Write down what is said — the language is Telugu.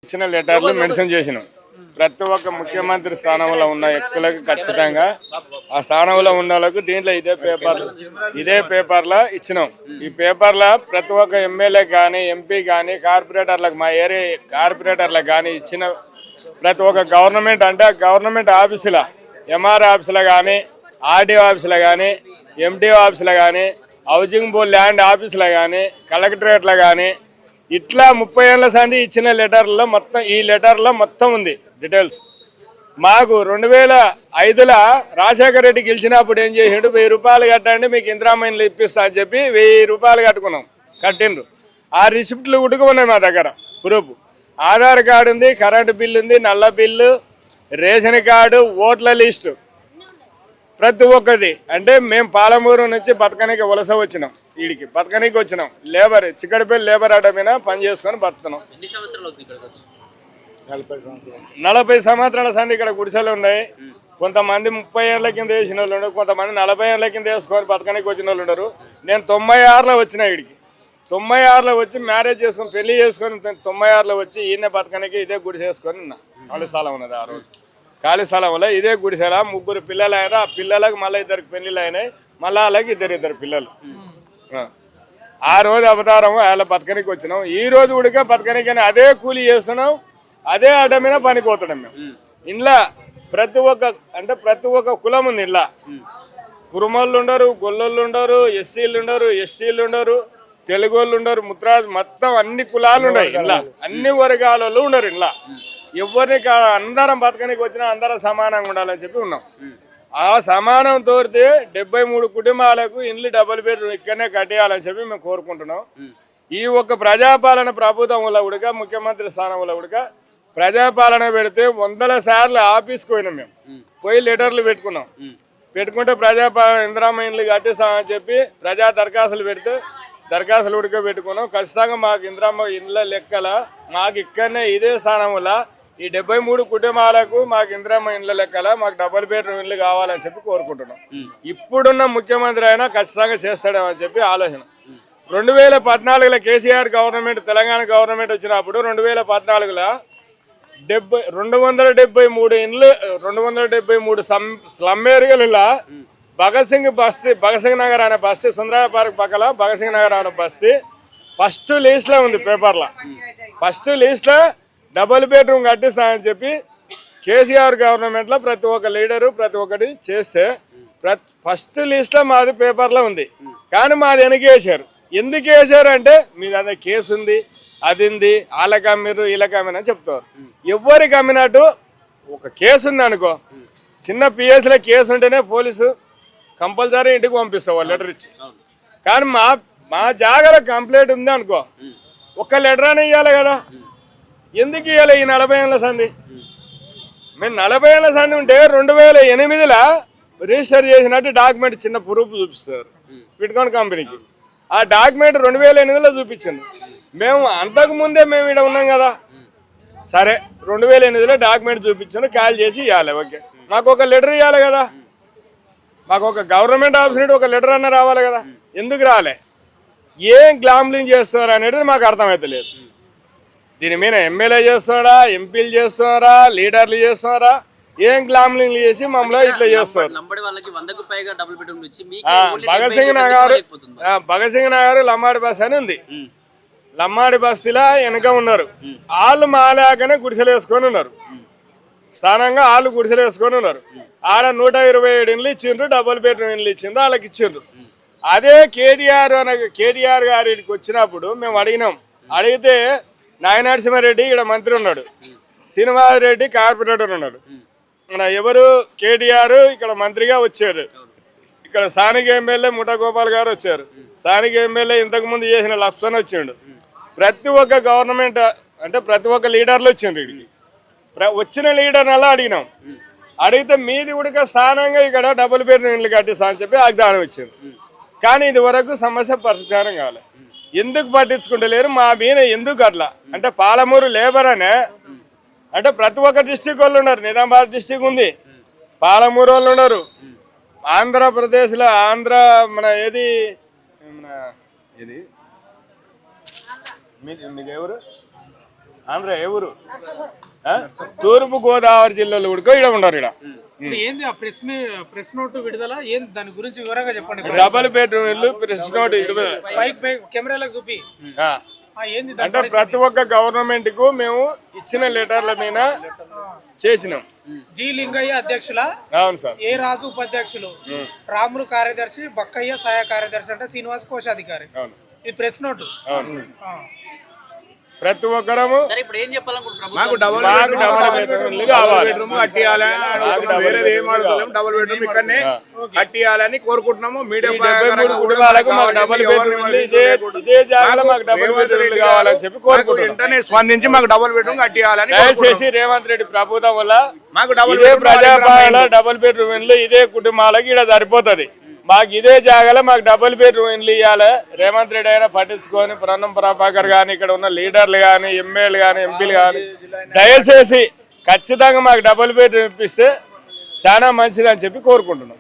ఇచ్చిన లెటర్లు మెన్షన్ చేసినాం. ప్రతి ఒక్క ముఖ్యమంత్రి స్థానంలో ఉన్న వ్యక్తులకు ఖచ్చితంగా ఆ స్థానంలో ఉన్న వాళ్ళకు దీంట్లో ఇదే పేపర్లో ఇచ్చినాం. ఈ పేపర్లో ప్రతి ఒక్క ఎమ్మెల్యే కానీ ఎంపీ కానీ కార్పొరేటర్లకు మా ఏరియా కార్పొరేటర్లకు కానీ ఇచ్చిన ప్రతి ఒక్క గవర్నమెంట్ అంటే గవర్నమెంట్ ఆఫీసుల ఎంఆర్ ఆఫీసులో కానీ ఆర్డీఓ ఆఫీసులో కానీ ఎండిఓ ఆఫీసులో కానీ హౌసింగ్ బోర్డ్ ల్యాండ్ ఆఫీసులో కానీ కలెక్టరేట్లో కానీ ఇట్లా 30 ఏళ్ల సంది ఇచ్చిన లెటర్లో మొత్తం ఈ లెటర్లో మొత్తం ఉంది డీటెయిల్స్. మాకు 2005లో రాజశేఖర రెడ్డి గెలిచినప్పుడు ఏం చేసిండు, 1000 రూపాయలు కట్టండి మీకు ఇందిరామైన్లు ఇప్పిస్తా అని చెప్పి 1000 రూపాయలు కట్టిండ్రు. ఆ రిసిప్ట్లు ఉడుకున్నాయి మా దగ్గర. ప్రూఫ్ ఆధార్ కార్డు ఉంది, కరెంటు బిల్లు ఉంది, నల్ల బిల్లు, రేషన్ కార్డు, ఓట్ల లిస్టు ప్రతి ఒక్కది. అంటే మేము పాలమూరు నుంచి బతకనికి వలస వచ్చినాం, వీడికి బతకనికి వచ్చినాం. లేబర్ చిక్కడపల్లి లేబర్ ఆట మీద పని చేసుకొని బతుకుతున్నాం. 40 సంవత్సరాల సంది ఇక్కడ గుడిసెలు ఉన్నాయి. కొంతమంది 30 ఏళ్ల కింద వేసిన వాళ్ళు ఉండరు, కొంతమంది 40 ఏళ్ల కింద వేసుకొని బతకనికి వచ్చిన వాళ్ళు ఉండరు. నేను 96లో వచ్చిన వీడికి. 96లో వచ్చి మ్యారేజ్ చేసుకొని పెళ్లి చేసుకొని 96లో వచ్చి ఈయన బతకనికి ఇదే గుడిసె వేసుకొని ఉన్నా. ఖాళీ స్థలం ఉన్నది. ఆ రోజు ఖాళీ స్థలం వల్ల ఇదే గుడిసెల 3 పిల్లలు అయినా, ఆ పిల్లలకు మళ్ళీ 2 పెళ్లిళ్ళు అయినాయి, మళ్ళీ వాళ్ళకి ఇద్దరు పిల్లలు. ఆ రోజు అవతారం వాళ్ళ బతకనికి వచ్చినాం. ఈ రోజు ఉడిక బతకనికి అదే కూలీ చేస్తున్నాం, అదే అడ్డ మీద పనిపోతున్నాం మేము. ఇంట్లో ప్రతి ఒక్క కులం ఉంది. ఇంట్లో కురుమోళ్ళు ఉండరు, గొల్లోళ్ళు ఉండరు, ఎస్సీలు ఉండరు, ఎస్టీలు ఉండరు, తెలుగు వాళ్ళు ఉండరు, ముత్రాజు మొత్తం అన్ని కులాలు ఉన్నాయి. ఇంట్లో అన్ని వర్గాల వాళ్ళు ఉండరు. ఇంట్లో ఎవరిని అందరం బతకనికి వచ్చినా అందరం సమానంగా ఉండాలని చెప్పి ఉన్నాం. ఆ సమానం తోరితే 73 కుటుంబాలకు ఇండ్లు డబుల్ బెడ్రూమ్ ఇక్కడనే కట్టేయాలని చెప్పి మేము కోరుకుంటున్నాం. ఈ ఒక్క ప్రజాపాలన ప్రభుత్వం వల్ల కూడా ముఖ్యమంత్రి స్థానం వల్ల కూడా ప్రజాపాలన పెడితే 100 సార్లు ఆఫీస్కి పోయినాం. మేము పోయి లెటర్లు పెట్టుకుంటే ప్రజాపాలన ఇందిరామైన్లు కట్టిస్తామని చెప్పి ప్రజా దరఖాస్తులు పెడితే దరఖాస్తులు ఉడకబెట్టుకున్నాం. ఖచ్చితంగా మాకు ఇందిరామ్మ ఇండ్ల లెక్కల మాకు ఇక్కడనే ఇదే స్థానం వల్ల ఈ 73 కుటుంబాలకు మాకు ఇందిరామ్మ ఇండ్ల లెక్కల మాకు డబుల్ బెడ్రూమ్ ఇల్లు కావాలని చెప్పి కోరుకుంటున్నాం. ఇప్పుడున్న ముఖ్యమంత్రి అయినా ఖచ్చితంగా చేస్తాడేమని చెప్పి ఆలోచన. 2014లో కేసీఆర్ గవర్నమెంట్ తెలంగాణ గవర్నమెంట్ వచ్చినప్పుడు 2014లో 273 ఇండ్లు 273 స్లమ్ ఏరియాలలో భగత్ సింగ్ నగర్ అనే బస్తీ, సుందరయ్య పార్క్ పక్కల భగత్ సింగ్ నగర్ అనే బస్తీ ఫస్ట్ లిస్ట్లో ఉంది పేపర్లో. ఫస్ట్ లిస్ట్లో డబుల్ బెడ్రూమ్ కట్టిస్తామని చెప్పి కేసీఆర్ గవర్నమెంట్లో ప్రతి ఒక్క లీడరు ప్రతి ఒక్కటి చేస్తే ఫస్ట్ లిస్ట్లో మాది పేపర్లో ఉంది. కానీ మాది వెనకేసారు. ఎందుకు వేసారు అంటే మీది అదే కేసు ఉంది, అది ఉంది, వాళ్ళకి అమ్మిరు వీళ్ళకి అమ్మిరు అని చెప్తారు. ఎవరికి అమ్మినట్టు ఒక కేసు ఉంది అనుకో, చిన్న పిఎస్లో కేసు ఉంటేనే పోలీసు కంపల్సరీ ఇంటికి పంపిస్తావు వాళ్ళు లెటర్ ఇచ్చి. కానీ మా జాగాలో కంప్లైంట్ ఉంది అనుకో, ఒక్క లెటర్ అని ఇవ్వాలి కదా. ఎందుకు ఇవ్వాలి ఈ 40 ఏళ్ల సంది? మేము 40 ఏళ్ల సంది ఉంటే 2008లో రిజిస్టర్ చేసినట్టు డాక్యుమెంట్ చిన్న ప్రూఫ్ చూపిస్తారు బిట్కాయిన్ కంపెనీకి. ఆ డాక్యుమెంట్ 2008లో చూపించింది. మేము అంతకుముందే మేము ఇక్కడ ఉన్నాం కదా. సరే 2008లో డాక్యుమెంట్ చూపించాను, కాల్ చేసి ఇవ్వాలి. ఓకే, మాకు ఒక లెటర్ ఇవ్వాలి కదా. మాకు ఒక గవర్నమెంట్ ఆఫీస్ నుండి ఒక లెటర్ అన్న రావాలి కదా. ఎందుకు రాలే? ఏం గ్లాంబ్లింగ్ చేస్తున్నారు అనేది మాకు అర్థమవుతలేదు. దీని మీద ఎమ్మెల్యే చేస్తున్నారా, ఎంపీలు చేస్తున్నారా, లీడర్లు చేస్తున్నారా, ఏం గ్లాంబ్లింగ్ చేసి మమ్మల్ని ఇట్లా చేస్తారు. భగత్ సింగ్ నగర్ లంబాడి బస్ అని ఉంది. లంబాడి బస్తీలా వెనక ఉన్నారు వాళ్ళు. మాలాకనే గుడిసెలు వేసుకొని ఉన్నారు. స్థానంగా వాళ్ళు గుడిసెలు వేసుకొని ఉన్నారు. ఆడ 127 ఇండ్లు ఇచ్చిండ్రు, డబుల్ బెడ్రూమ్ ఇండ్లు ఇచ్చిండ్రు, వాళ్ళకి ఇచ్చిండ్రు. అదే కేటీఆర్ గారికి వచ్చినప్పుడు మేము అడిగితే నాయనరసింహారెడ్డి ఇక్కడ మంత్రి ఉన్నాడు, శ్రీనివాసరెడ్డి కార్పొరేటర్ ఉన్నాడు, మన ఎవరు కేటీఆర్ ఇక్కడ మంత్రిగా వచ్చారు. ఇక్కడ స్థానిక ఎమ్మెల్యే ముఠా గోపాల్ గారు వచ్చారు. స్థానిక ఎమ్మెల్యే ఇంతకుముందు చేసిన లక్ష్మణ్ వచ్చిండు. ప్రతి ఒక్క గవర్నమెంట్ అంటే ప్రతి ఒక్క లీడర్లు వచ్చిండ్రు. ఇక్కడికి వచ్చిన లీడర్ని అలా అడిగితే మీది ఉడక స్థానంగా ఇక్కడ డబుల్ బెడ్రూమ్ ఇల్లు కట్టిస్తా అని చెప్పి వాగ్దానం ఇచ్చింది. కానీ ఇది వరకు సమస్య పరిష్కారం కావాలి. ఎందుకు పట్టించుకుంటలేరు? మా మీద ఎందుకు అట్లా అంటే పాలమూరు లేబర్ అనే అంటే ప్రతి ఒక్క డిస్టిక్ వాళ్ళు ఉన్నారు. నిజామాబాద్ డిస్టిక్ ఉంది, పాలమూరు వాళ్ళు ఉన్నారు. ఆంధ్రప్రదేశ్లో మన ఏది మీకు ఎవరు ఆంధ్ర ఏ ఊరు? తూర్పు గోదావరి జిల్లాలో కూడా ఇక్కడ ఉన్నారు. ఇక్కడ ఏంది ఆ ప్రెస్ నోట్ విడుదల ఏంది, దాని గురించి వివరంగా చెప్పండి. డబుల్ బెడ్రూమ్ ఇల్లు ప్రెస్ నోట్ కెమెరాలకు చూపి ఏంది అంటే ప్రతి ఒక్క గవర్నమెంట్ కు మేము ఇచ్చిన లెటర్ల మీద చేసినాం. జి లింగయ్య అధ్యక్షుల, అవును సార్. ఏ రాజు ఉపాధ్యక్షులు, రాములు కార్యదర్శి, బక్కయ్య సహాయ కార్యదర్శి అంటే శ్రీనివాస్ కోశాధికారి. అవును. ఇది ప్రెస్ నోటు. అవును. ప్రతి ఒక్కరము ఇప్పుడు ఏం చెప్పాలనుకుంటున్నారు? మాకు డబుల్ బెడ్రూమ్ కట్టియాలని వేరే ఏం అడుగుతాం, డబుల్ బెడ్రూమ్ ఇక్కడనే కట్టియాలని కోరుకుంటున్నాము. మీడియా వెంటనే స్పందించి మాకు డబుల్ బెడ్రూమ్ కట్టియాలని దయచేసి రేవంత్ రెడ్డి ప్రభుత్వం వల్ల మాకు డబుల్ ప్రజాపాలన డబుల్ బెడ్రూమ్ ఇల్లు ఇదే కుటుంబాలకి ఇక్కడ సరిపోతుంది. మాకు ఇదే జాగాలో మాకు డబుల్ బెడ్రూమ్ ఇల్లు ఇవ్వాలి. రేవంత్ రెడ్డి అయినా పట్టించుకొని ప్రణం ప్రభాకర్ కానీ ఇక్కడ ఉన్న లీడర్లు కానీ ఎమ్మెల్యేలు కానీ ఎంపీలు కానీ దయచేసి ఖచ్చితంగా మాకు డబుల్ బెడ్రూమ్ ఇప్పిస్తే చాలా మంచిది అని చెప్పి కోరుకుంటున్నాం.